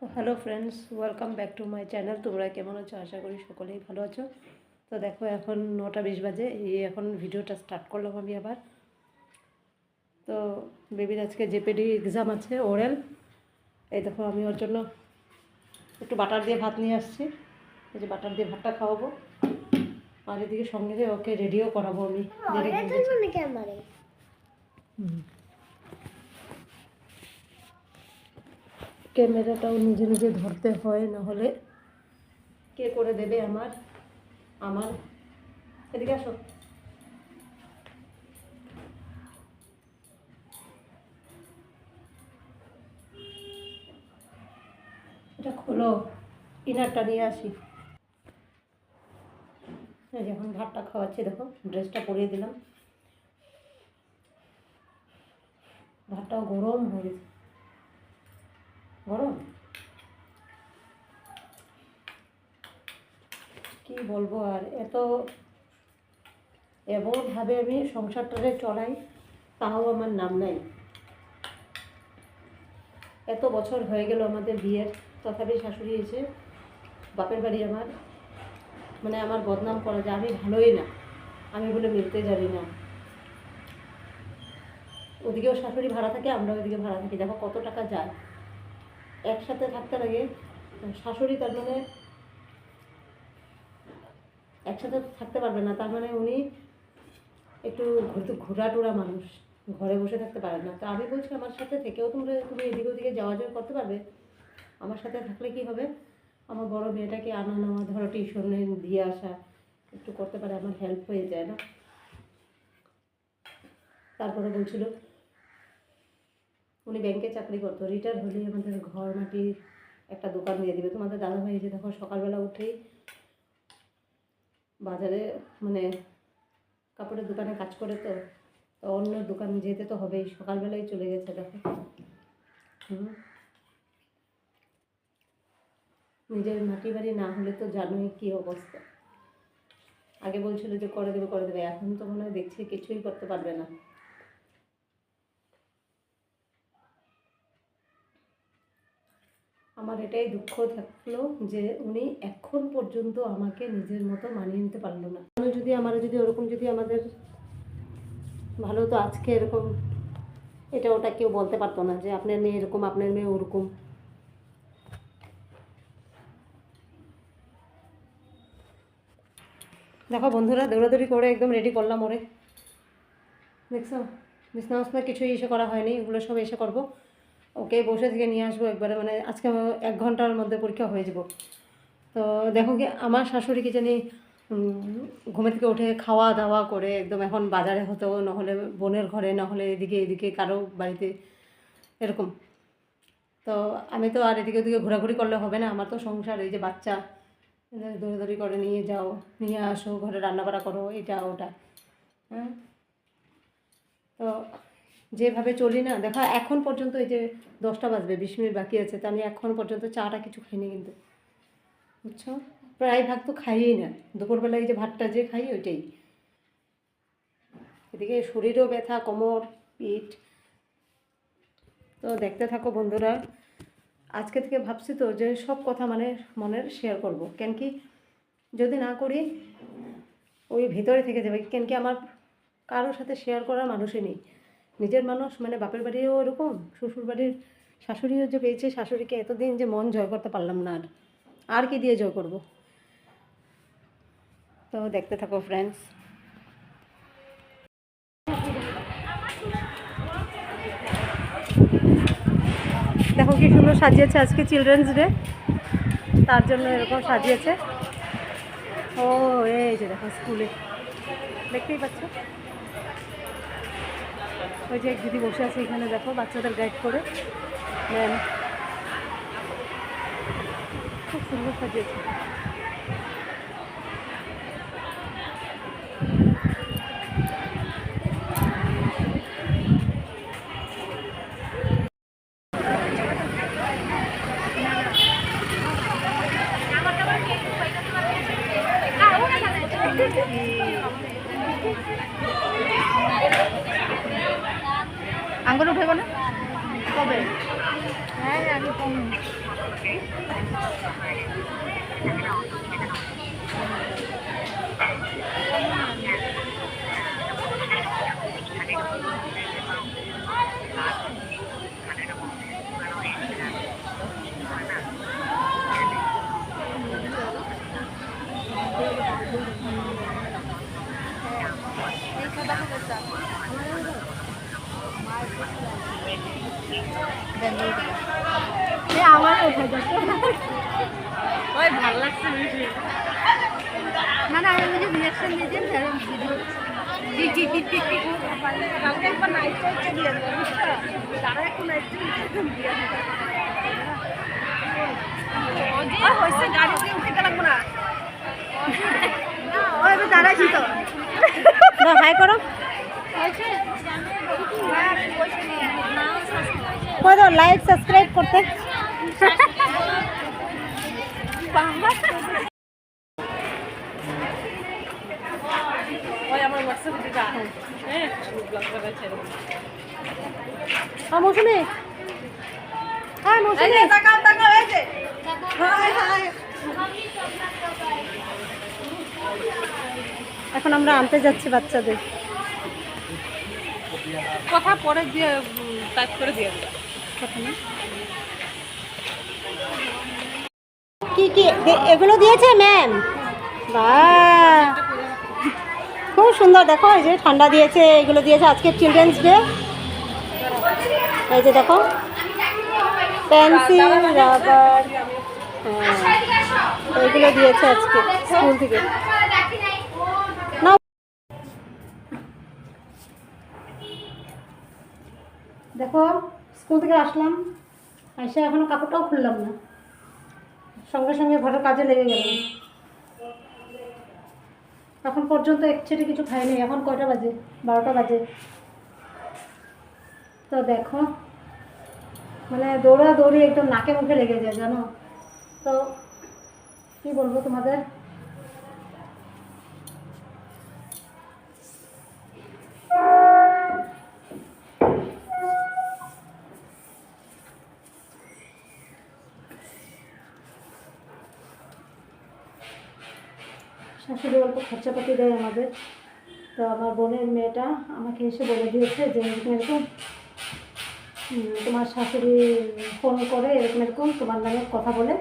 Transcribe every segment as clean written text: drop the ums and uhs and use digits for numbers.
Hello friends, welcome back to my channel. তোমরা কেমন আছো? আশা করি সকলেই ভালো আছো। তো দেখো, এখন 9টা 20 বাজে। এখন ভিডিওটা স্টার্ট করলাম আমি আবার। তো বেবির আজকে জেপিডি এক্সাম আছে, ওরাল। এই দেখো, আমি ওর জন্য একটু বাটার দিয়ে ভাত নিয়ে আসছি। এই যে বাটার দিয়ে ভাতটা খাওয়াবো, আর এদিকে সঙ্গে ওকে রেডিও করাবো আমি। ক্যামেরাটাও নিজে নিজে ধরতে হয়, নাহলে কে করে দেবে আমার আমার এদিকে আসো। এটা খোলো, ইনারটা নিয়ে আসি। যখন ভাতটা খাওয়াচ্ছি, দেখো ড্রেসটা পরিয়ে দিলাম। ভাতটাও গরম হয়ে গেছে, গরম কি বলবো। আর এমনভাবে আমি সংসারটারে চলাই, তাও আমার নাম নাই। এত বছর হয়ে গেল আমাদের বিয়ের, তথাপি শাশুড়ি এসে বাপের বাড়ি আমার বদনাম করা যায়। আমি ভালোই না, আমি বলে মিলতে জানি না। ওদিকেও শাশুড়ি ভাড়া থাকে, আমরা ওইদিকে ভাড়া থাকি। দেখো কত টাকা যায়, একসাথে থাকতে লাগে। শাশুড়ি তার মানে একসাথে থাকতে পারবে না, তার মানে উনি একটু ঘোরাটুরা মানুষ, ঘরে বসে থাকতে পারে না। তো আমি বলছি, আমার সাথে থেকেও তুমি এদিকে ওদিকে যাওয়া যাওয়া করতে পারবে। আমার সাথে থাকলে কি হবে, আমার বড় মেয়েটাকে আনা নেওয়া, ধরো টিউশনে দিয়ে আসা একটু করতে পারে, আমার হেল্প হয়ে যায় না। তারপরে বলছিল, উনি ব্যাংকে চাকরি করতো, রিটায়ার হলেই আমাদের ঘর মাটির একটা দোকান দিয়ে দিবে। তোমাদের দাদাভাই যে দেখো সকালবেলা উঠেই বাজারে কাপড়ের দোকানে কাজ করে, তো অন্য দোকান যেতে তো হবেই, সকালবেলায় চলে গেছে। দেখো নিজের মাটি বাড়ি না হলে তো জানোই কী অবস্থা। আগে বলছিল যে করে দেবে, এখন তো মনে হয় দেখছি কিছুই করতে পারবে না। আমার এটাই দুঃখ থাকলো যে উনি এখন পর্যন্ত আমাকে নিজের মতো মানিয়ে নিতে পারলো না। যদি ওরকম যদি আমাদের ভালো হতো, আজকে এরকম এটা ওটা কেউ বলতে পারতো না যে আপনার মেয়ে এরকম, আপনার মেয়ে ওরকম। দেখো বন্ধুরা, দৌড়াদৌড়ি করে একদম রেডি করলাম ওরে। দেখছো, বিছনা কিছুই এসে করা হয়নি, এগুলো সব এসে করবো। ওকে বসে থেকে নিয়ে আসবো একবারে, আজকে 1 ঘন্টার মধ্যে পরীক্ষা হয়ে যাব। তো দেখো কি, আমার শাশুড়ি কি জানি ঘুমে থেকে উঠে খাওয়া দাওয়া করে একদম এখন বাজারে হতো, নাহলে বোনের ঘরে, নাহলে এদিকে কারো বাড়িতে, এরকম। তো আমি তো আর এদিকে ওদিকে ঘোরাঘুরি করলে হবে না, আমার তো সংসার। এই যে বাচ্চা দৌড়াদৌড়ি করে নিয়ে যাও, নিয়ে আসো, ঘরে রান্নাবাড়া করো, এটা ওটা। হ্যাঁ, তো যেভাবে চলি না, দেখা এখন পর্যন্ত, এই যে 10টা বাজবে, 20 মিনিট বাকি আছে, তো আমি এখন পর্যন্ত চাটা কিছু খাইনি কিন্তু, বুঝছো। প্রায় ভাগ তো খাইই না, দুপুরবেলায় এই যে ভাতটা যে খাই ওইটাই। এদিকে শরীরও ব্যথা, কোমর, পিঠ। তো দেখতে থাকো বন্ধুরা। আজকে থেকে ভাবছি তো যে সব কথা মনের শেয়ার করব, কেন কি যদি না করি ওই ভিতরে থেকে যাবে। কেন কি আমার কারোর সাথে শেয়ার করার মানুষই নেই। নিজের মানুষ বাপের বাড়িও ওরকম, শ্বশুর বাড়ির শাশুড়িও যে পেয়েছে, শাশুড়িকে এতদিন যে মন জয় করতে পারলাম না, আর কি দিয়ে জয় করব। তো দেখতে থাকো ফ্রেন্ডস। দেখো কি সুন্দর সাজিয়েছে, আজকে চিলড্রেন্স ডে, তার জন্য এরকম সাজিয়েছে। ও এই যে দেখো স্কুলে, দেখতেই পাচ্ছ ওই যে এক দিদি বসে আছে এখানে, দেখো বাচ্চাদের গাইড করে ম্যাম, খুব সুন্দর সাজিয়েছে। আঙ্গুল উঠে না কবে? হ্যাঁ আমি কম আমার ওঠাই যাচ্ছে ওই ভালো লাগছে বেশি না না আমি যদি রিয়াকশন দিয়েছেন কালকে একবার নাইট চাইছে দিয়ে দেবো তারা একটু নাইট হয়েছে গাড়িতে উঠতে লাগবো না দাঁড়াইছি তো হাই করো লাইক সাবস্ক্রাইব করতে মৌসুমি হাই মৌসুমি এখন আমরা আনতে যাচ্ছি বাচ্চাদের কথা পরে দিয়ে টাইপ করে দিয়ে কি কি এগুলো দিয়েছে ম্যাম বাহ খুব সুন্দর দেখো এই যে ঠান্ডা দিয়েছে এগুলো দিয়েছে আজকে চিলড্রেন্স ডে এই যে দেখো পেন্সিল রাবার এগুলো দিয়েছে আজকে স্কুল থেকে না দেখো স্কুল থেকে আসলাম এসে এখনো কাপড়টাও খুললাম না সঙ্গে সঙ্গে ঘরের কাজে লেগে গেল এখন পর্যন্ত একচেটে কিছু খাইনি এখন কয়টা বাজে 12টা বাজে তো দেখো মানে দৌড়াদৌড়ি একদম নাকে মুখে লেগে যায় জানো তো কি বলবো তোমাদের শাশুড়ি অল্প খরচাপাতি দেয় আমাদের তো আমার বোনের মেয়েটা আমাকে এসে বলে দিয়েছে যে এরকম এরকম তোমার শাশুড়ি ফোন করে এরকম এরকম তোমার নামে কথা বলে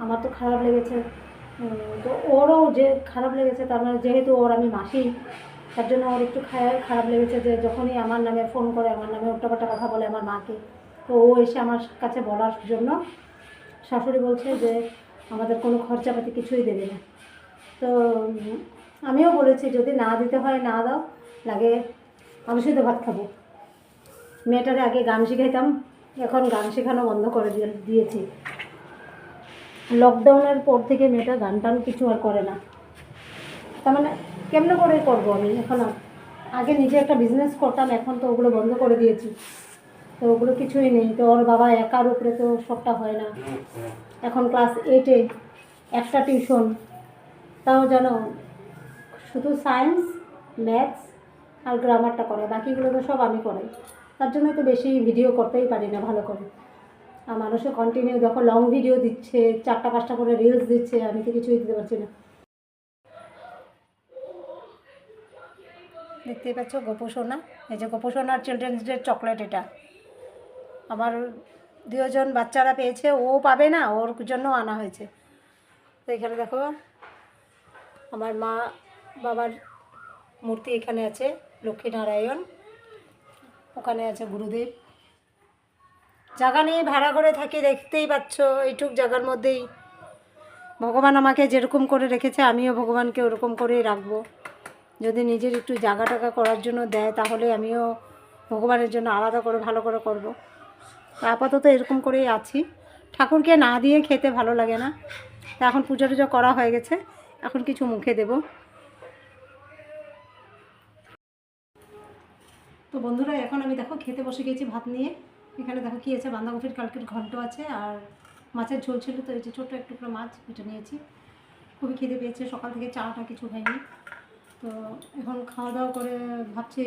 আমার তো খারাপ লেগেছে তো ওরও যে খারাপ লেগেছে তার মানে যেহেতু ওর আমি মাসি তার জন্য ওর একটু খারাপ লেগেছে যে যখনই আমার নামে ফোন করে আমার নামে উল্টাপাল্টা কথা বলে আমার মাকে তো ও এসে আমার কাছে বলার জন্য শাশুড়ি বলছে যে আমাদের কোনো খরচাপাতি কিছুই দেবে না তো আমিও বলেছি যদি না দিতে হয় না দাও লাগে আমি শুধু ভাত খাবো মেয়েটারে আগে গান শিখাইতাম এখন গান শেখানো বন্ধ করে দিয়েছি লকডাউনের পর থেকে মেয়েটা গান টান কিছু আর করে না তার মানে কেমনে করে করবো আমি এখন আগে নিজে একটা বিজনেস করতাম এখন তো ওগুলো বন্ধ করে দিয়েছি তো ওগুলো কিছুই নেই তো ওর বাবা একার উপরে তো সবটা হয় না এখন ক্লাস 8-এ একটা টিউশন তাও জানো শুধু সায়েন্স ম্যাথস আর গ্রামারটা করে বাকিগুলো তো সব আমি করাই তার জন্য তো বেশি ভিডিও করতেই পারি না ভালো করে আর মানুষও কন্টিনিউ দেখো লং ভিডিও দিচ্ছে 4টা-5টা করে রিলস দিচ্ছে আমি তো কিছুই দিতে পারছি না দেখতেই পাচ্ছ গোপোষণা এই যে গোপোষণার চিলড্রেন্স ডে চকলেট এটা আমার 2 জন বাচ্চারা পেয়েছে ও পাবে না ওর জন্য আনা হয়েছে তো এখানে দেখো আমার মা বাবার মূর্তি এখানে আছে লক্ষ্মীনারায়ণ ওখানে আছে গুরুদেব জায়গা নিয়ে ভাড়া করে থাকি দেখতেই পাচ্ছ এইটুক জায়গার মধ্যেই ভগবান আমাকে যেরকম করে রেখেছে আমিও ভগবানকে ওরকম করেই রাখবো যদি নিজের একটু জায়গা টাকা করার জন্য দেয় তাহলে আমিও ভগবানের জন্য আলাদা করে ভালো করে করব আপাতত এরকম করেই আছি ঠাকুরকে না দিয়ে খেতে ভালো লাগে না তা এখন পুজো টুজো করা হয়ে গেছে এখন কিছু মুখে দেব তো বন্ধুরা এখন আমি দেখো খেতে বসে গেছি ভাত নিয়ে এখানে দেখো কী আছে বাঁধাকপির কালকের ঘন্ট আছে আর মাছের ঝোল ছিল তো এই যে ছোট্ট একটু করে মাছ এটা নিয়েছি খুবই খিদে পেয়েছে সকাল থেকে চাটা কিছু খাইনি তো এখন খাওয়া দাওয়া করে ভাবছি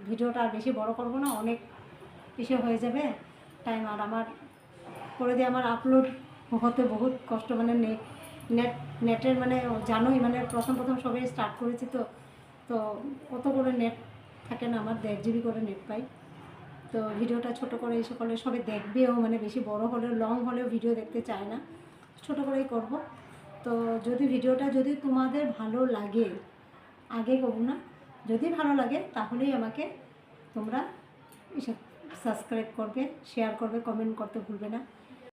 ভিডিওটা আর বেশি বড় করব না অনেক বেশি হয়ে যাবে টাইম আর আমার করে দিয়ে আমার আপলোড হতে বহুত কষ্ট, মানে নেটের মানে জানোই, মানে প্রথম সবাই স্টার্ট করেছি তো, তো অত করে নেট থাকে না, আমার 1.5 GB করে নেট পাই। তো ভিডিওটা ছোট করে এসে করলে সবাই দেখবেও, মানে বেশি বড় হলেও লং হলেও ভিডিও দেখতে চায় না, ছোট করেই করব। তো যদি ভিডিওটা যদি তোমাদের ভালো লাগে, আগে করবো না, যদি ভালো লাগে তাহলেই আমাকে তোমরা সাবস্ক্রাইব করবে, শেয়ার করবে, কমেন্ট করতে ভুলবে না।